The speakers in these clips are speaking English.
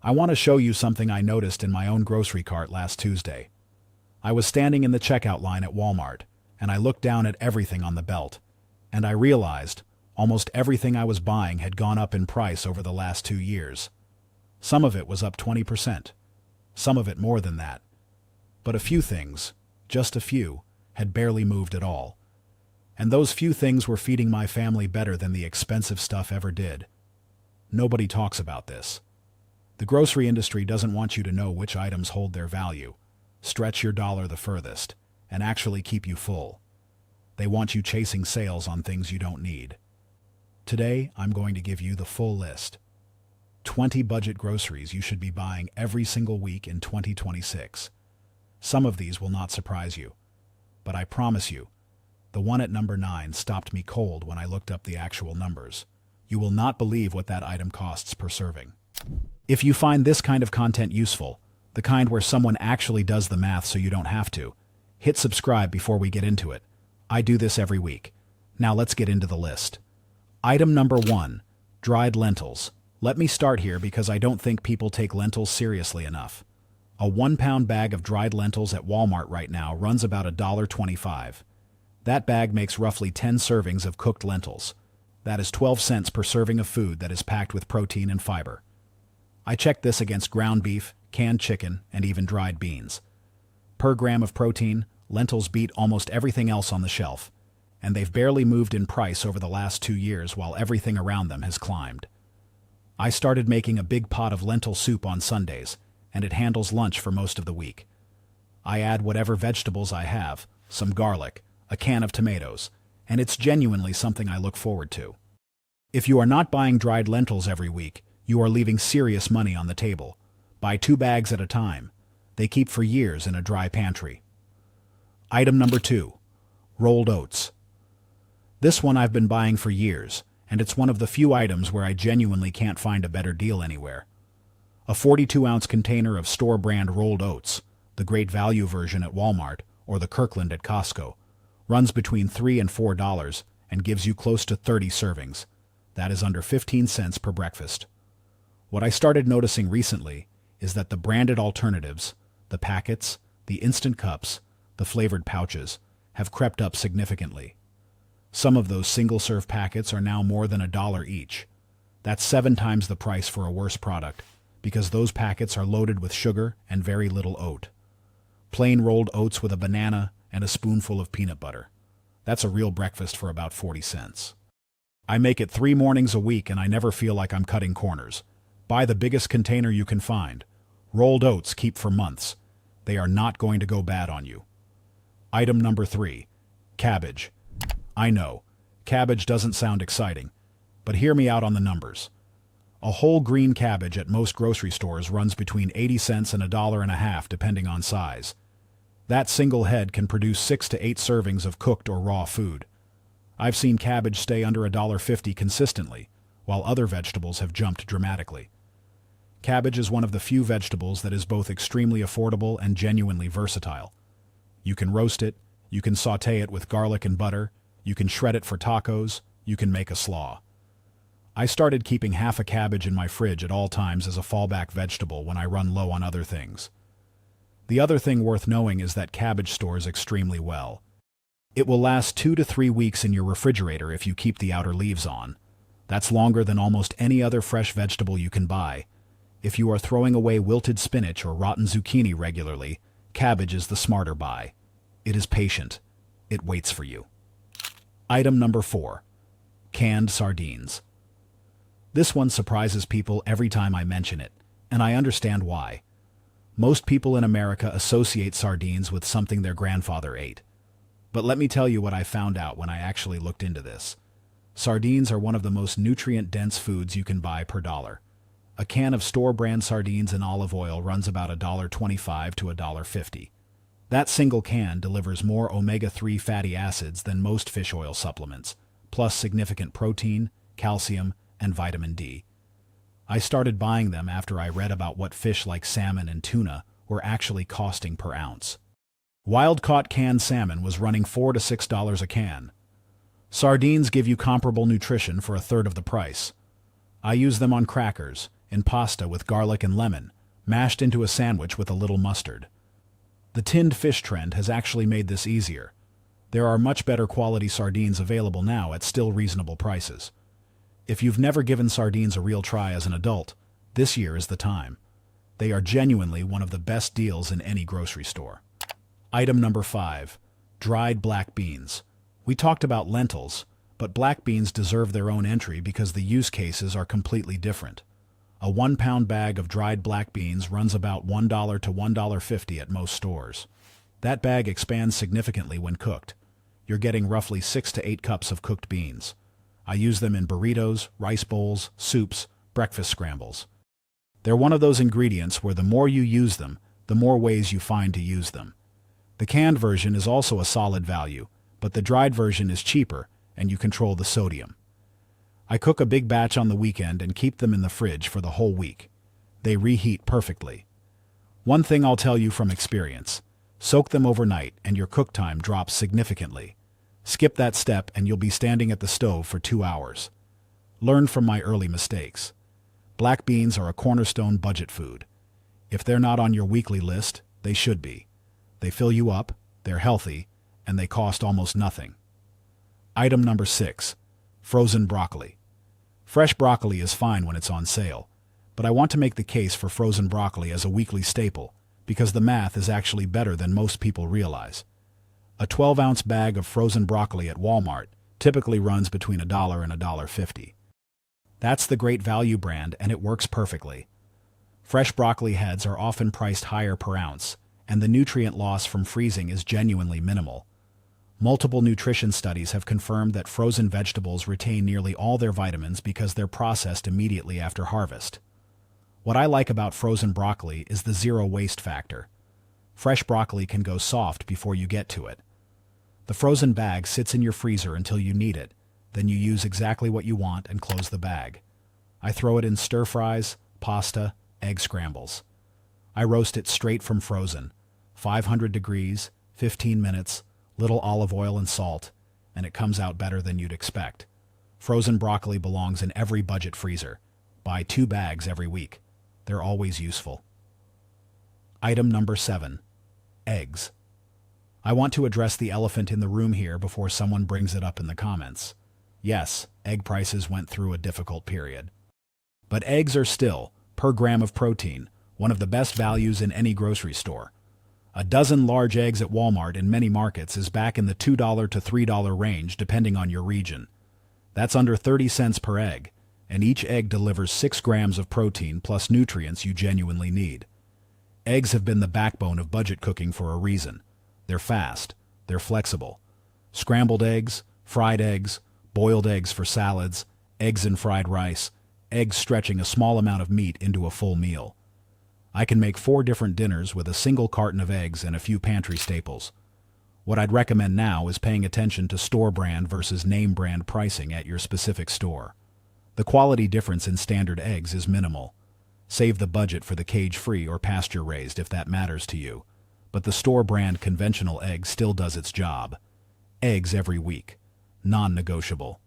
I want to show you something I noticed in my own grocery cart last Tuesday. I was standing in the checkout line at Walmart, and I looked down at everything on the belt, and I realized almost everything I was buying had gone up in price over the last 2 years. Some of it was up 20%, some of it more than that. But a few things, just a few, had barely moved at all. And those few things were feeding my family better than the expensive stuff ever did. Nobody talks about this. The grocery industry doesn't want you to know which items hold their value, stretch your dollar the furthest, and actually keep you full. They want you chasing sales on things you don't need. Today, I'm going to give you the full list. 20 budget groceries you should be buying every single week in 2026. Some of these will not surprise you, but I promise you, the one at number 9 stopped me cold when I looked up the actual numbers. You will not believe what that item costs per serving. If you find this kind of content useful, the kind where someone actually does the math so you don't have to, hit subscribe before we get into it. I do this every week. Now let's get into the list. Item number 1, dried lentils. Let me start here because I don't think people take lentils seriously enough. A 1-pound bag of dried lentils at Walmart right now runs about $1.25. That bag makes roughly 10 servings of cooked lentils. That is 12 cents per serving of food that is packed with protein and fiber. I checked this against ground beef, canned chicken, and even dried beans. Per gram of protein, lentils beat almost everything else on the shelf, and they've barely moved in price over the last 2 years while everything around them has climbed. I started making a big pot of lentil soup on Sundays, and it handles lunch for most of the week. I add whatever vegetables I have, some garlic, a can of tomatoes, and it's genuinely something I look forward to. If you are not buying dried lentils every week, you are leaving serious money on the table. Buy 2 bags at a time. They keep for years in a dry pantry. Item number 2, rolled oats. This one I've been buying for years, and it's one of the few items where I genuinely can't find a better deal anywhere. A 42-ounce container of store-brand rolled oats, the Great Value version at Walmart or the Kirkland at Costco, runs between $3 and $4 and gives you close to 30 servings. That is under 15 cents per breakfast. What I started noticing recently is that the branded alternatives, the packets, the instant cups, the flavored pouches, have crept up significantly. Some of those single-serve packets are now more than $1 each. That's 7 times the price for a worse product, because those packets are loaded with sugar and very little oat. Plain rolled oats with a banana and a spoonful of peanut butter. That's a real breakfast for about 40 cents. I make it 3 mornings a week and I never feel like I'm cutting corners. Buy the biggest container you can find. Rolled oats keep for months. They are not going to go bad on you. Item number 3, cabbage. I know, cabbage doesn't sound exciting, but hear me out on the numbers. A whole green cabbage at most grocery stores runs between 80 cents and $1.50 depending on size. That single head can produce 6 to 8 servings of cooked or raw food. I've seen cabbage stay under $1.50 consistently, while other vegetables have jumped dramatically. Cabbage is one of the few vegetables that is both extremely affordable and genuinely versatile. You can roast it, you can sauté it with garlic and butter, you can shred it for tacos, you can make a slaw. I started keeping half a cabbage in my fridge at all times as a fallback vegetable when I run low on other things. The other thing worth knowing is that cabbage stores extremely well. It will last 2 to 3 weeks in your refrigerator if you keep the outer leaves on. That's longer than almost any other fresh vegetable you can buy. If you are throwing away wilted spinach or rotten zucchini regularly, cabbage is the smarter buy. It is patient. It waits for you. Item number 4, canned sardines. This one surprises people every time I mention it, and I understand why. Most people in America associate sardines with something their grandfather ate. But let me tell you what I found out when I actually looked into this. Sardines are one of the most nutrient-dense foods you can buy per dollar. A can of store-brand sardines and olive oil runs about $1.25 to $1.50. That single can delivers more omega-3 fatty acids than most fish oil supplements, plus significant protein, calcium, and vitamin D. I started buying them after I read about what fish like salmon and tuna were actually costing per ounce. Wild-caught canned salmon was running $4 to $6 a can. Sardines give you comparable nutrition for a third of the price. I use them on crackers, in pasta with garlic and lemon, mashed into a sandwich with a little mustard. The tinned fish trend has actually made this easier. There are much better quality sardines available now at still reasonable prices. If you've never given sardines a real try as an adult, this year is the time. They are genuinely one of the best deals in any grocery store. Item number 5. Dried black beans. We talked about lentils, but black beans deserve their own entry because the use cases are completely different. A 1-pound bag of dried black beans runs about $1 to $1.50 at most stores. That bag expands significantly when cooked. You're getting roughly 6 to 8 cups of cooked beans. I use them in burritos, rice bowls, soups, breakfast scrambles. They're one of those ingredients where the more you use them, the more ways you find to use them. The canned version is also a solid value, but the dried version is cheaper and you control the sodium. I cook a big batch on the weekend and keep them in the fridge for the whole week. They reheat perfectly. One thing I'll tell you from experience: soak them overnight and your cook time drops significantly. Skip that step and you'll be standing at the stove for 2 hours. Learn from my early mistakes. Black beans are a cornerstone budget food. If they're not on your weekly list, they should be. They fill you up, they're healthy, and they cost almost nothing. Item number 6. Frozen broccoli. Fresh broccoli is fine when it's on sale, but I want to make the case for frozen broccoli as a weekly staple because the math is actually better than most people realize. A 12-ounce bag of frozen broccoli at Walmart typically runs between $1 and $1.50. That's the Great Value brand, and it works perfectly. Fresh broccoli heads are often priced higher per ounce, and the nutrient loss from freezing is genuinely minimal. Multiple nutrition studies have confirmed that frozen vegetables retain nearly all their vitamins because they're processed immediately after harvest. What I like about frozen broccoli is the zero waste factor. Fresh broccoli can go soft before you get to it. The frozen bag sits in your freezer until you need it, then you use exactly what you want and close the bag. I throw it in stir fries, pasta, egg scrambles. I roast it straight from frozen, 500 degrees, 15 minutes, little olive oil and salt, and it comes out better than you'd expect. Frozen broccoli belongs in every budget freezer. Buy 2 bags every week. They're always useful. Item number 7. Eggs. I want to address the elephant in the room here before someone brings it up in the comments. Yes, egg prices went through a difficult period. But eggs are still, per gram of protein, one of the best values in any grocery store. A dozen large eggs at Walmart in many markets is back in the $2 to $3 range depending on your region. That's under 30 cents per egg, and each egg delivers 6 grams of protein plus nutrients you genuinely need. Eggs have been the backbone of budget cooking for a reason. They're fast, they're flexible. Scrambled eggs, fried eggs, boiled eggs for salads, eggs in fried rice, eggs stretching a small amount of meat into a full meal. I can make 4 different dinners with a single carton of eggs and a few pantry staples. What I'd recommend now is paying attention to store brand versus name brand pricing at your specific store. The quality difference in standard eggs is minimal. Save the budget for the cage-free or pasture-raised if that matters to you. But the store brand conventional egg still does its job. Eggs every week. Non-negotiable.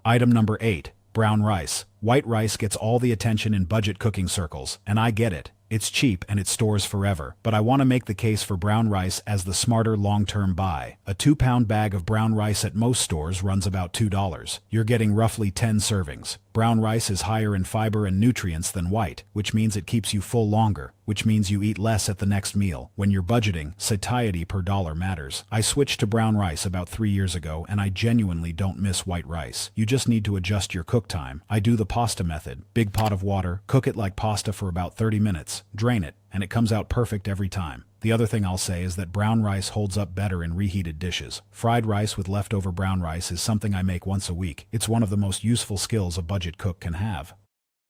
Item number 8. Brown rice. White rice gets all the attention in budget cooking circles, and I get it. It's cheap and it stores forever, but I want to make the case for brown rice as the smarter long-term buy. A 2-pound bag of brown rice at most stores runs about $2. You're getting roughly 10 servings. Brown rice is higher in fiber and nutrients than white, which means it keeps you full longer, which means you eat less at the next meal. When you're budgeting, satiety per dollar matters. I switched to brown rice about 3 years ago, and I genuinely don't miss white rice. You just need to adjust your cook time. I do the pasta method. Big pot of water, cook it like pasta for about 30 minutes, drain it, and it comes out perfect every time. The other thing I'll say is that brown rice holds up better in reheated dishes. Fried rice with leftover brown rice is something I make once a week. It's one of the most useful skills a budget cook can have.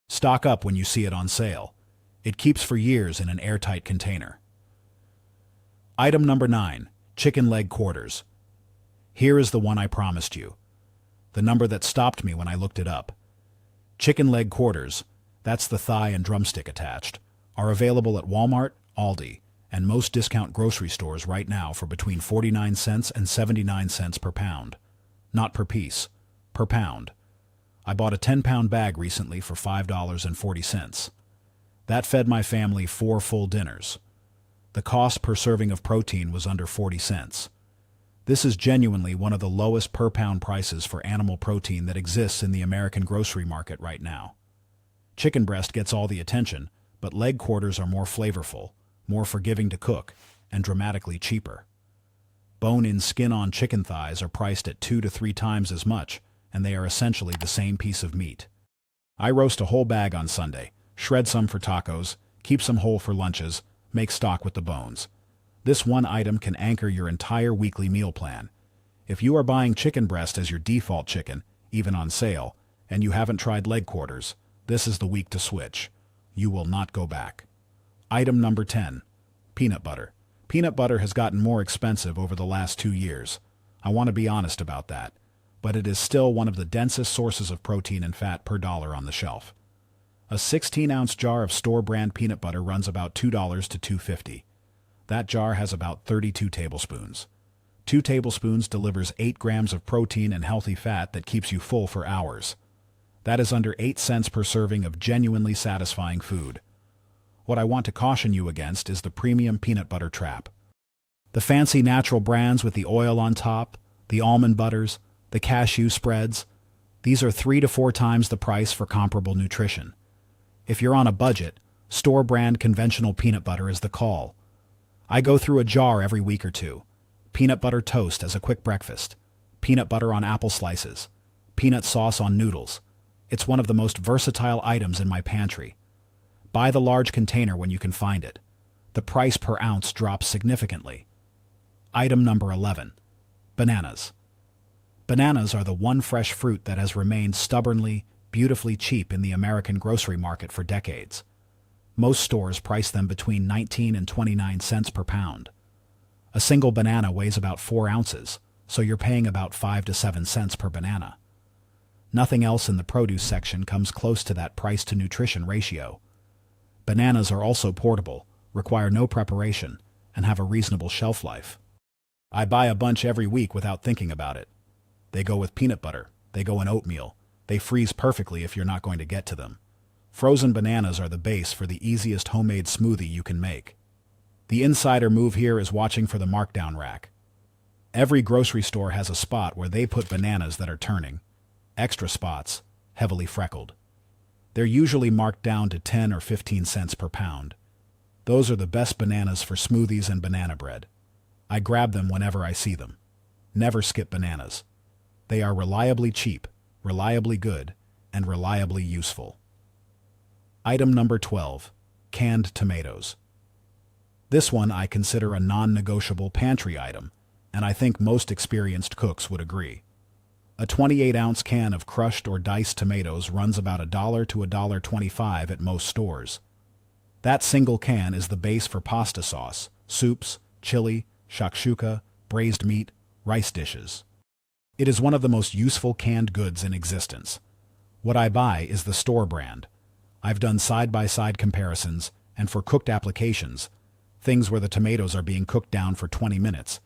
Stock up when you see it on sale. It keeps for years in an airtight container. Item number 9. Chicken leg quarters. Here is the one I promised you. The number that stopped me when I looked it up. Chicken leg quarters, that's the thigh and drumstick attached, are available at Walmart, Aldi, and most discount grocery stores right now for between 49 cents and 79 cents per pound. Not per piece, per pound. I bought a 10-pound bag recently for $5.40. That fed my family 4 full dinners. The cost per serving of protein was under 40 cents. This is genuinely one of the lowest per-pound prices for animal protein that exists in the American grocery market right now. Chicken breast gets all the attention, but leg quarters are more flavorful, more forgiving to cook, and dramatically cheaper. Bone-in skin-on chicken thighs are priced at 2 to 3 times as much, and they are essentially the same piece of meat. I roast a whole bag on Sunday, shred some for tacos, keep some whole for lunches, make stock with the bones. This one item can anchor your entire weekly meal plan. If you are buying chicken breast as your default chicken, even on sale, and you haven't tried leg quarters, this is the week to switch. You will not go back. Item number 10. Peanut butter. Peanut butter has gotten more expensive over the last 2 years. I want to be honest about that, but it is still one of the densest sources of protein and fat per dollar on the shelf. A 16-ounce jar of store-brand peanut butter runs about $2 to $2.50. That jar has about 32 tablespoons. 2 tablespoons delivers 8 grams of protein and healthy fat that keeps you full for hours. That is under 8 cents per serving of genuinely satisfying food. What I want to caution you against is the premium peanut butter trap. The fancy natural brands with the oil on top, the almond butters, the cashew spreads, these are 3 to 4 times the price for comparable nutrition. If you're on a budget, store-brand conventional peanut butter is the call. I go through a jar every week or two. Peanut butter toast as a quick breakfast. Peanut butter on apple slices. Peanut sauce on noodles. It's one of the most versatile items in my pantry. Buy the large container when you can find it. The price per ounce drops significantly. Item number 11. Bananas. Bananas are the one fresh fruit that has remained stubbornly, beautifully cheap in the American grocery market for decades. Most stores price them between 19 and 29 cents per pound. A single banana weighs about 4 ounces, so you're paying about 5 to 7 cents per banana. Nothing else in the produce section comes close to that price-to-nutrition ratio. Bananas are also portable, require no preparation, and have a reasonable shelf life. I buy a bunch every week without thinking about it. They go with peanut butter, they go in oatmeal, they freeze perfectly if you're not going to get to them. Frozen bananas are the base for the easiest homemade smoothie you can make. The insider move here is watching for the markdown rack. Every grocery store has a spot where they put bananas that are turning. Extra spots, heavily freckled. They're usually marked down to 10 or 15 cents per pound. Those are the best bananas for smoothies and banana bread. I grab them whenever I see them. Never skip bananas. They are reliably cheap, reliably good, and reliably useful. Item number 12. Canned tomatoes. This one I consider a non-negotiable pantry item, and I think most experienced cooks would agree. A 28-ounce can of crushed or diced tomatoes runs about $1 to $1.25 at most stores. That single can is the base for pasta sauce, soups, chili, shakshuka, braised meat, rice dishes. It is one of the most useful canned goods in existence. What I buy is the store brand. I've done side-by-side comparisons, and for cooked applications, things where the tomatoes are being cooked down for 20 minutes,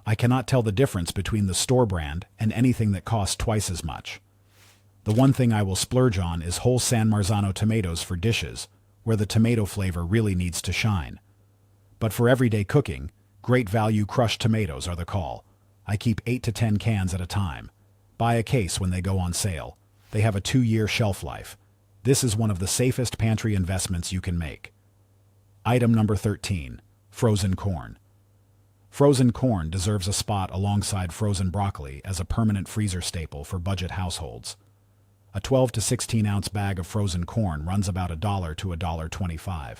I cannot tell the difference between the store brand and anything that costs twice as much. The one thing I will splurge on is whole San Marzano tomatoes for dishes, where the tomato flavor really needs to shine. But for everyday cooking, great value crushed tomatoes are the call. I keep 8 to 10 cans at a time. Buy a case when they go on sale. They have a 2-year shelf life. This is one of the safest pantry investments you can make. Item number 13. Frozen corn. Frozen corn deserves a spot alongside frozen broccoli as a permanent freezer staple for budget households. A 12 to 16-ounce bag of frozen corn runs about $1 to $1.25.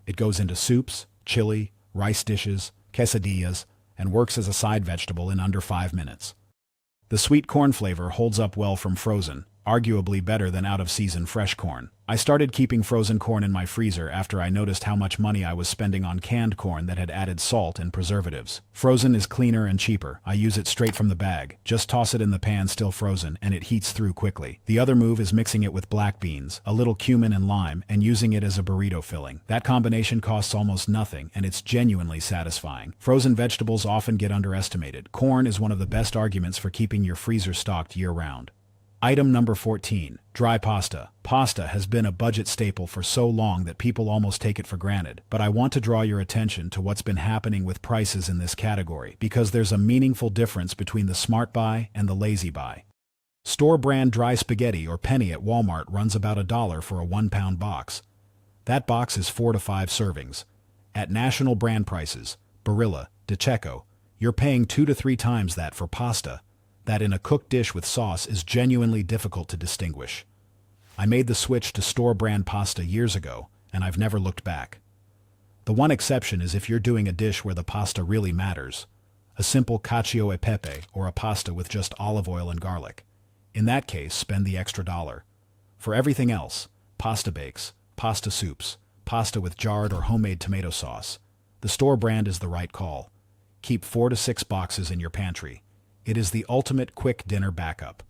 It goes into soups, chili, rice dishes, quesadillas, and works as a side vegetable in under 5 minutes. The sweet corn flavor holds up well from frozen, arguably better than out-of-season fresh corn. I started keeping frozen corn in my freezer after I noticed how much money I was spending on canned corn that had added salt and preservatives. Frozen is cleaner and cheaper. I use it straight from the bag. Just toss it in the pan still frozen, and it heats through quickly. The other move is mixing it with black beans, a little cumin and lime, and using it as a burrito filling. That combination costs almost nothing, and it's genuinely satisfying. Frozen vegetables often get underestimated. Corn is one of the best arguments for keeping your freezer stocked year-round. Item number 14. Dry pasta. Pasta has been a budget staple for so long that people almost take it for granted, but I want to draw your attention to what's been happening with prices in this category, because there's a meaningful difference between the smart buy and the lazy buy. Store-brand dry spaghetti or penny at Walmart runs about $1 for a 1-pound box. That box is 4 to 5 servings. At national brand prices, Barilla, DiCecco, you're paying 2 to 3 times that for pasta that in a cooked dish with sauce is genuinely difficult to distinguish. I made the switch to store-brand pasta years ago, and I've never looked back. The one exception is if you're doing a dish where the pasta really matters, a simple cacio e pepe or a pasta with just olive oil and garlic. In that case, spend the extra $1. For everything else, pasta bakes, pasta soups, pasta with jarred or homemade tomato sauce, the store brand is the right call. Keep 4 to 6 boxes in your pantry. It is the ultimate quick dinner backup.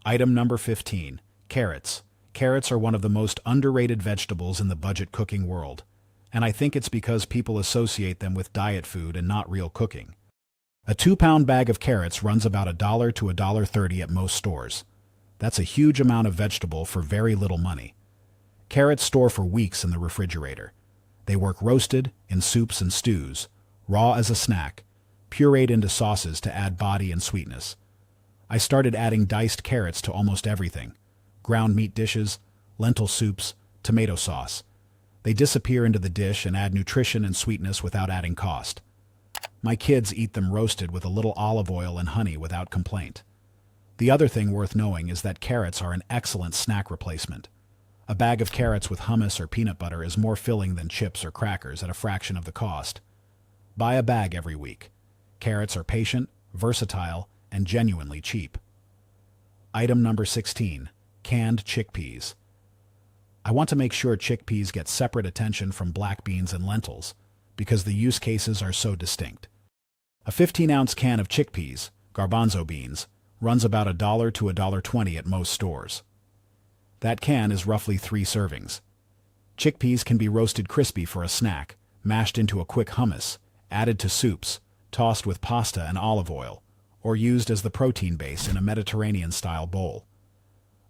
Item number 15. Carrots. Carrots are one of the most underrated vegetables in the budget cooking world, and I think it's because people associate them with diet food and not real cooking. A 2-pound bag of carrots runs about $1 to $1.30 at most stores. That's a huge amount of vegetable for very little money. Carrots store for weeks in the refrigerator. They work roasted, in soups and stews, raw as a snack, pureed into sauces to add body and sweetness. I started adding diced carrots to almost everything. Ground meat dishes, lentil soups, tomato sauce. They disappear into the dish and add nutrition and sweetness without adding cost. My kids eat them roasted with a little olive oil and honey without complaint. The other thing worth knowing is that carrots are an excellent snack replacement. A bag of carrots with hummus or peanut butter is more filling than chips or crackers at a fraction of the cost. Buy a bag every week. Carrots are patient, versatile, and genuinely cheap. Item number 16. Canned chickpeas. I want to make sure chickpeas get separate attention from black beans and lentils, because the use cases are so distinct. A 15-ounce can of chickpeas, garbanzo beans, runs about $1 to $1.20 at most stores. That can is roughly 3 servings. Chickpeas can be roasted crispy for a snack, mashed into a quick hummus, added to soups, tossed with pasta and olive oil, or used as the protein base in a Mediterranean-style bowl.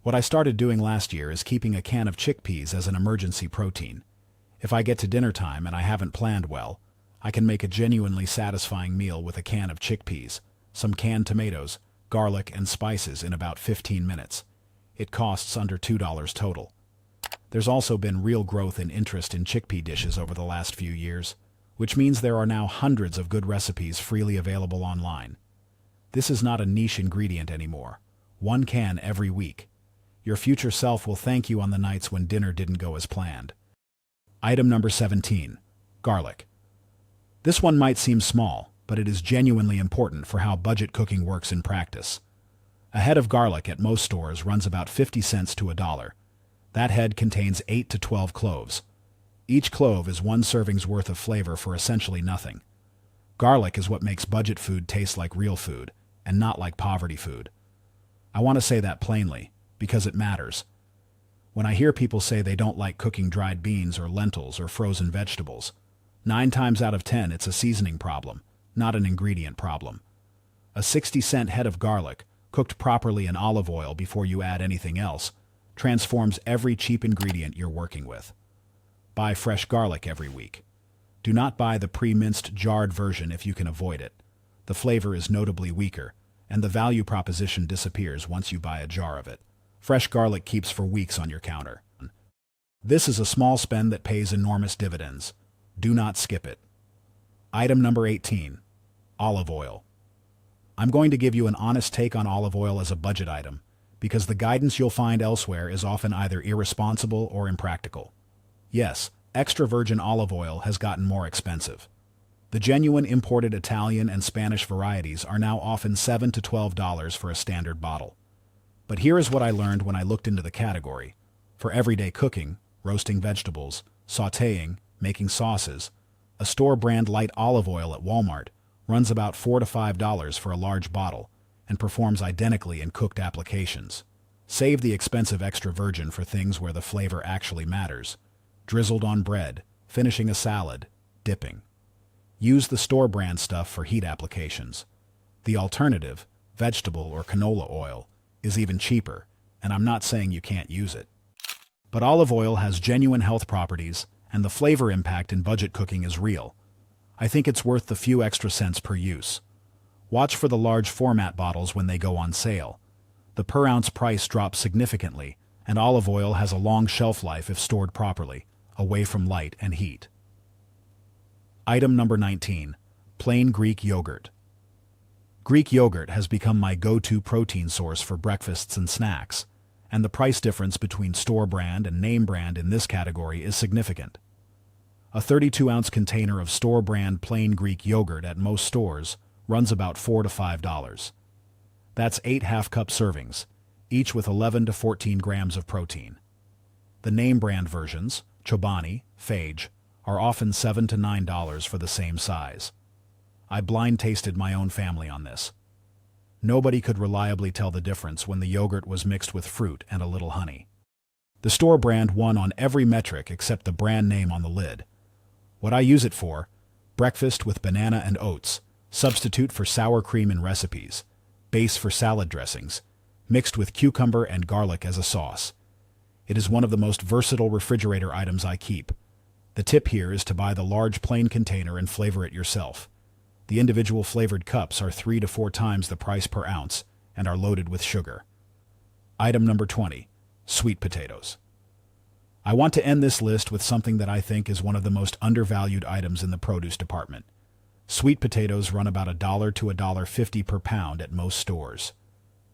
What I started doing last year is keeping a can of chickpeas as an emergency protein. If I get to dinner time and I haven't planned well, I can make a genuinely satisfying meal with a can of chickpeas, some canned tomatoes, garlic, and spices in about 15 minutes. It costs under $2 total. There's also been real growth in interest in chickpea dishes over the last few years, which means there are now hundreds of good recipes freely available online. This is not a niche ingredient anymore. 1 can every week. Your future self will thank you on the nights when dinner didn't go as planned. Item number 17. Garlic. This one might seem small, but it is genuinely important for how budget cooking works in practice. A head of garlic at most stores runs about 50 cents to $1. That head contains 8 to 12 cloves. Each clove is 1 serving's worth of flavor for essentially nothing. Garlic is what makes budget food taste like real food, and not like poverty food. I want to say that plainly, because it matters. When I hear people say they don't like cooking dried beans or lentils or frozen vegetables, 9 times out of 10 it's a seasoning problem, not an ingredient problem. A 60-cent head of garlic, cooked properly in olive oil before you add anything else, transforms every cheap ingredient you're working with. Buy fresh garlic every week. Do not buy the pre-minced jarred version if you can avoid it. The flavor is notably weaker, and the value proposition disappears once you buy a jar of it. Fresh garlic keeps for weeks on your counter. This is a small spend that pays enormous dividends. Do not skip it. Item number 18. Olive oil. I'm going to give you an honest take on olive oil as a budget item, because the guidance you'll find elsewhere is often either irresponsible or impractical. Yes, extra virgin olive oil has gotten more expensive. The genuine imported Italian and Spanish varieties are now often $7 to $12 for a standard bottle. But here is what I learned when I looked into the category. For everyday cooking, roasting vegetables, sautéing, making sauces, a store-brand light olive oil at Walmart runs about $4 to $5 for a large bottle and performs identically in cooked applications. Save the expensive extra virgin for things where the flavor actually matters. Drizzled on bread, finishing a salad, dipping. Use the store-brand stuff for heat applications. The alternative, vegetable or canola oil, is even cheaper and I'm not saying you can't use it. But olive oil has genuine health properties, and the flavor impact in budget cooking is real. I think it's worth the few extra cents per use. Watch for the large format bottles when they go on sale. The per ounce price drops significantly, and olive oil has a long shelf life if stored properly, away from light and heat. Item number 19. Plain Greek yogurt. Greek yogurt has become my go-to protein source for breakfasts and snacks, and the price difference between store brand and name brand in this category is significant. A 32-ounce container of store brand plain Greek yogurt at most stores runs about $4 to $5. That's 8 half-cup servings, each with 11 to 14 grams of protein. The name brand versions, Chobani, Phage, are often $7 to $9 for the same size. I blind tasted my own family on this. Nobody could reliably tell the difference when the yogurt was mixed with fruit and a little honey. The store brand won on every metric except the brand name on the lid. What I use it for: breakfast with banana and oats, substitute for sour cream in recipes, base for salad dressings, mixed with cucumber and garlic as a sauce. It is one of the most versatile refrigerator items I keep. The tip here is to buy the large plain container and flavor it yourself. The individual flavored cups are 3 to 4 times the price per ounce and are loaded with sugar. Item number 20. Sweet potatoes. I want to end this list with something that I think is one of the most undervalued items in the produce department. Sweet potatoes run about $1 to $1.50 per pound at most stores.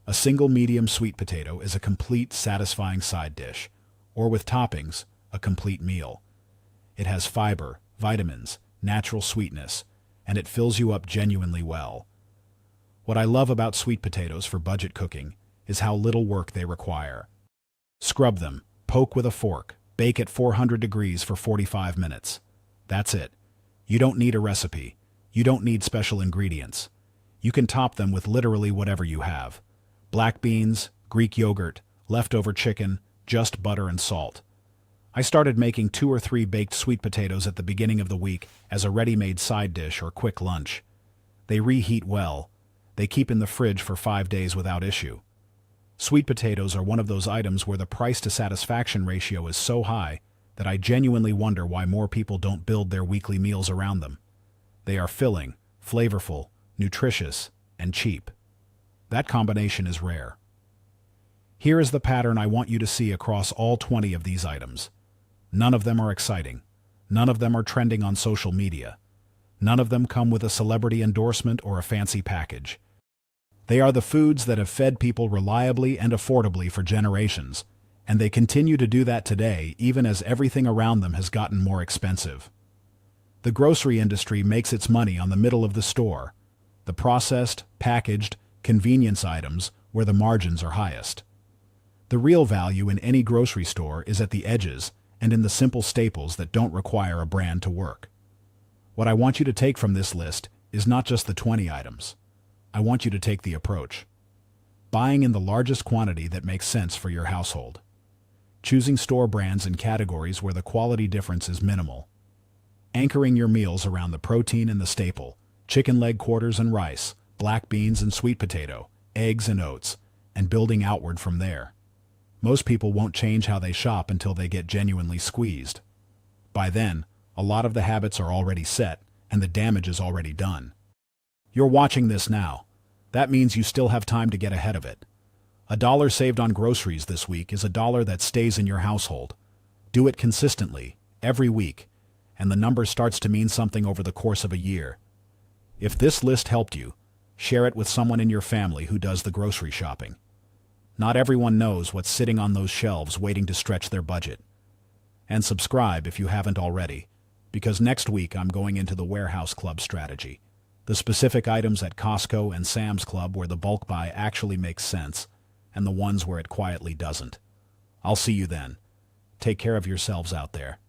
A single medium sweet potato is a complete, satisfying side dish, or with toppings, a complete meal. It has fiber, vitamins, natural sweetness, and it fills you up genuinely well. What I love about sweet potatoes for budget cooking is how little work they require. Scrub them, poke with a fork, bake at 400 degrees for 45 minutes. That's it. You don't need a recipe. You don't need special ingredients. You can top them with literally whatever you have. Black beans, Greek yogurt, leftover chicken, just butter and salt. I started making 2 or 3 baked sweet potatoes at the beginning of the week as a ready-made side dish or quick lunch. They reheat well. They keep in the fridge for 5 days without issue. Sweet potatoes are one of those items where the price-to-satisfaction ratio is so high that I genuinely wonder why more people don't build their weekly meals around them. They are filling, flavorful, nutritious, and cheap. That combination is rare. Here is the pattern I want you to see across all 20 of these items. None of them are exciting. None of them are trending on social media. None of them come with a celebrity endorsement or a fancy package. They are the foods that have fed people reliably and affordably for generations, and they continue to do that today even as everything around them has gotten more expensive. The grocery industry makes its money on the middle of the store, the processed, packaged, convenience items where the margins are highest. The real value in any grocery store is at the edges and in the simple staples that don't require a brand to work. What I want you to take from this list is not just the 20 items. I want you to take the approach. Buying in the largest quantity that makes sense for your household. Choosing store brands in categories where the quality difference is minimal. Anchoring your meals around the protein and the staple, chicken leg quarters and rice, black beans and sweet potato, eggs and oats, and building outward from there. Most people won't change how they shop until they get genuinely squeezed. By then, a lot of the habits are already set, and the damage is already done. You're watching this now. That means you still have time to get ahead of it. $1 saved on groceries this week is $1 that stays in your household. Do it consistently, every week, and the number starts to mean something over the course of a year. If this list helped you, share it with someone in your family who does the grocery shopping. Not everyone knows what's sitting on those shelves waiting to stretch their budget. And subscribe if you haven't already, because next week I'm going into the warehouse club strategy, the specific items at Costco and Sam's Club where the bulk buy actually makes sense, and the ones where it quietly doesn't. I'll see you then. Take care of yourselves out there.